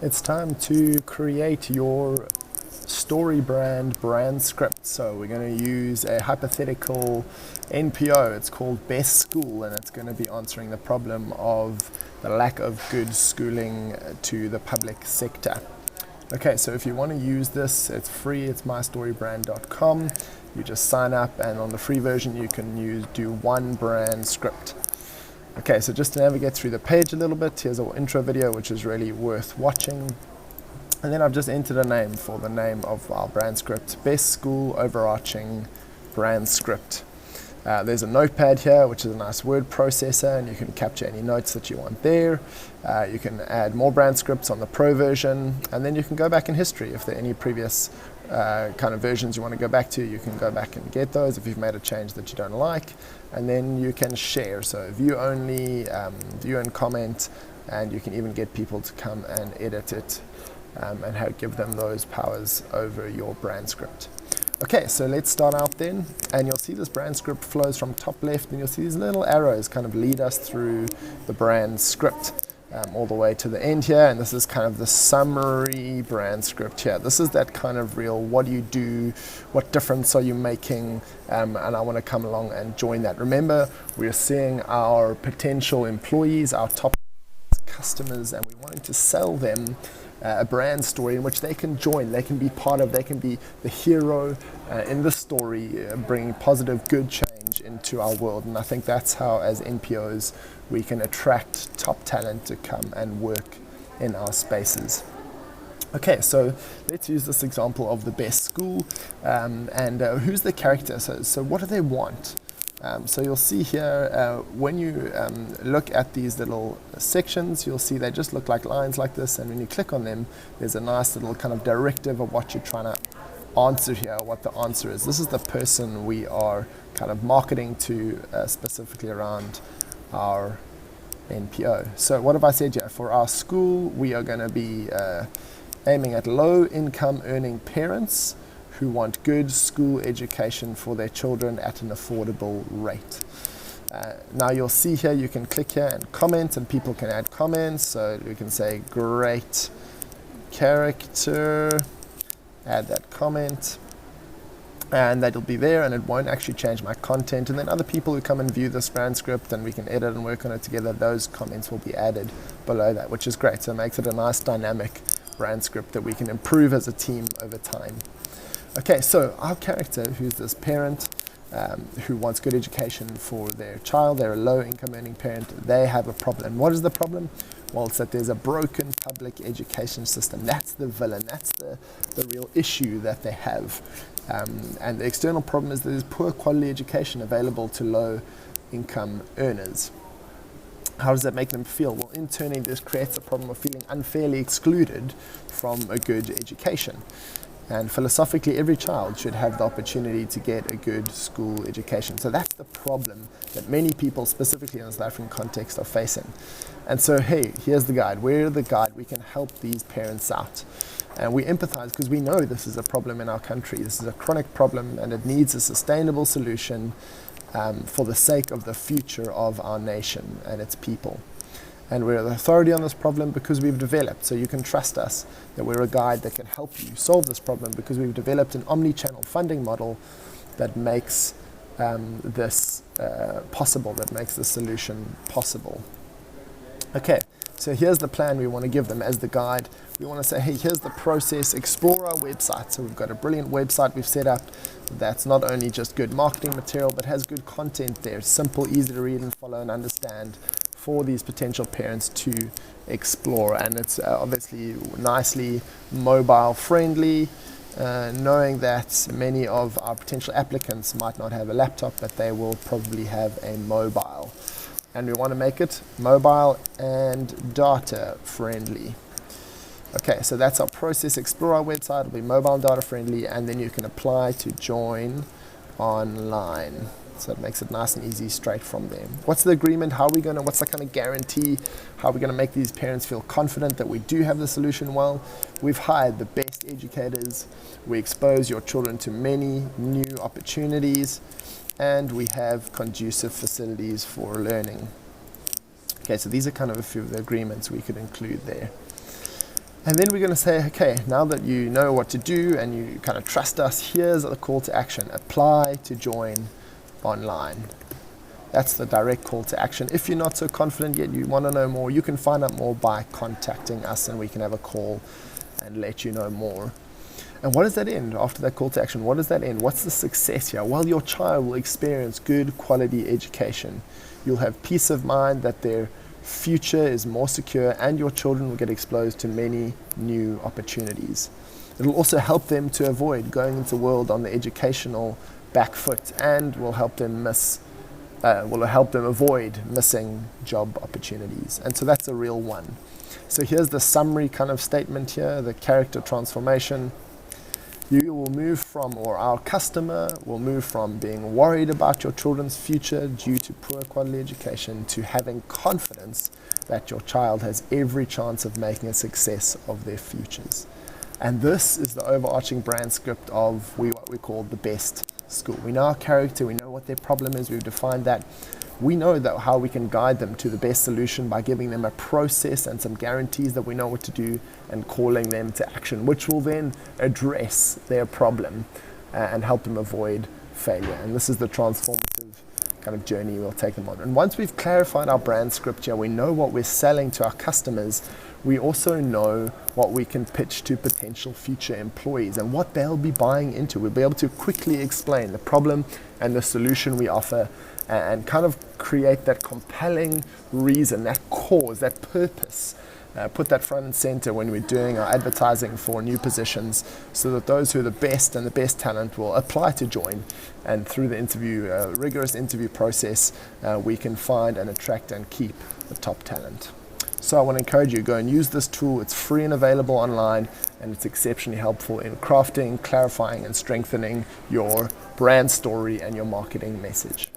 It's time to create your story brand script. So we're going to use a hypothetical NPO. It's called Best School, and it's going to be answering the problem of the lack of good schooling to the public sector. Okay, so if you want to use this, it's free. It's mystorybrand.com. You just sign up, and on the free version you can do one brand script. Okay, so just to navigate through the page a little bit, here's our intro video, which is really worth watching. And then I've just entered a name for the name of our brand script, Best School Overarching Brand Script. There's a notepad here, which is a nice word processor, and you can capture any notes that you want there. You can add more brand scripts on the pro version, and then you can go back in history. If there are any previous kind of versions you want to go back to, you can go back and get those if you've made a change that you don't like, and then you can share. So view only, view and comment, and you can even get people to come and edit it and give them those powers over your brand script. Okay, so let's start out then, and you'll see this brand script flows from top left, and you'll see these little arrows kind of lead us through the brand script all the way to the end here, and this is kind of the summary brand script here. This is that kind of real, what do you do, what difference are you making, and I want to come along and join that. Remember, we're seeing our potential employees, our top customers, and we wanting to sell them a brand story in which they can join, they can be part of, they can be the hero in the story, bringing positive, good change into our world. And I think that's how, as NPOs, we can attract top talent to come and work in our spaces. Okay, so let's use this example of the best school, and who's the character? So what do they want? So you'll see here, when you look at these little sections, you'll see they just look like lines like this, and when you click on them, there's a nice little kind of directive of what you're trying to answer here, what the answer is. This is the person we are kind of marketing to, specifically around our NPO. So what have I said here? For our school, we are going to be aiming at low income earning parents who want good school education for their children at an affordable rate. Now you'll see here, you can click here and comment, and people can add comments. So you can say great character, add that comment, and that'll be there, and it won't actually change my content. And then other people who come and view this brand script, and we can edit and work on it together, those comments will be added below that, which is great. So it makes it a nice dynamic brand script that we can improve as a team over time. Okay, so our character, who's this parent who wants good education for their child, they're a low-income earning parent, they have a problem. What is the problem? Well, it's that there's a broken public education system. That's the villain. That's the real issue that they have. And the external problem is that there's poor quality education available to low-income earners. How does that make them feel? Well, internally, this creates a problem of feeling unfairly excluded from a good education. And philosophically, every child should have the opportunity to get a good school education. So that's the problem that many people, specifically in the South African context, are facing. And so, hey, here's the guide. We're the guide. We can help these parents out. And we empathize because we know this is a problem in our country. This is a chronic problem, and it needs a sustainable solution for the sake of the future of our nation and its people. And we're the authority on this problem because we've developed, so you can trust us that we're a guide that can help you solve this problem, because we've developed an omni-channel funding model that makes this possible, that makes the solution possible. Okay, so here's the plan we want to give them as the guide. We want to say, hey, here's the process, explore our website. So we've got a brilliant website we've set up that's not only just good marketing material, but has good content there, simple, easy to read and follow and understand, for these potential parents to explore. And it's obviously nicely mobile friendly, knowing that many of our potential applicants might not have a laptop, but they will probably have a mobile. And we want to make it mobile and data friendly. Okay, so that's our process. Explore our website, it'll be mobile and data friendly, and then you can apply to join online. So it makes it nice and easy straight from there. What's the agreement? What's the kind of guarantee? How are we going to make these parents feel confident that we do have the solution? Well, we've hired the best educators. We expose your children to many new opportunities, and we have conducive facilities for learning. Okay, so these are kind of a few of the agreements we could include there. And then we're going to say, okay, now that you know what to do and you kind of trust us, here's the call to action. Apply to join online. That's the direct call to action. If you're not so confident yet, you want to know more, you can find out more by contacting us and we can have a call and let you know more. And what does that end after that call to action? What does that end? What's the success here? Well, your child will experience good quality education. You'll have peace of mind that their future is more secure and your children will get exposed to many new opportunities. It'll also help them to avoid going into the world on the educational back foot and will help them avoid missing job opportunities. And so that's a real one. So here's the summary kind of statement here, the character transformation. You will move from, or our customer will move from being worried about your children's future due to poor quality education to having confidence that your child has every chance of making a success of their futures. And this is the overarching brand script of what we call the best school. We know our character, we know what their problem is, we've defined that. We know that how we can guide them to the best solution by giving them a process and some guarantees that we know what to do and calling them to action, which will then address their problem and help them avoid failure. And this is the transformative kind of journey we'll take them on. And once we've clarified our brand script here, we know what we're selling to our customers, we also know what we can pitch to potential future employees and what they'll be buying into. We'll be able to quickly explain the problem and the solution we offer and kind of create that compelling reason, that cause, that purpose. Put that front and center when we're doing our advertising for new positions so that those who are the best and the best talent will apply to join. And through the rigorous interview process, we can find and attract and keep the top talent. So I want to encourage you, go and use this tool. It's free and available online, and it's exceptionally helpful in crafting, clarifying, and strengthening your brand story and your marketing message.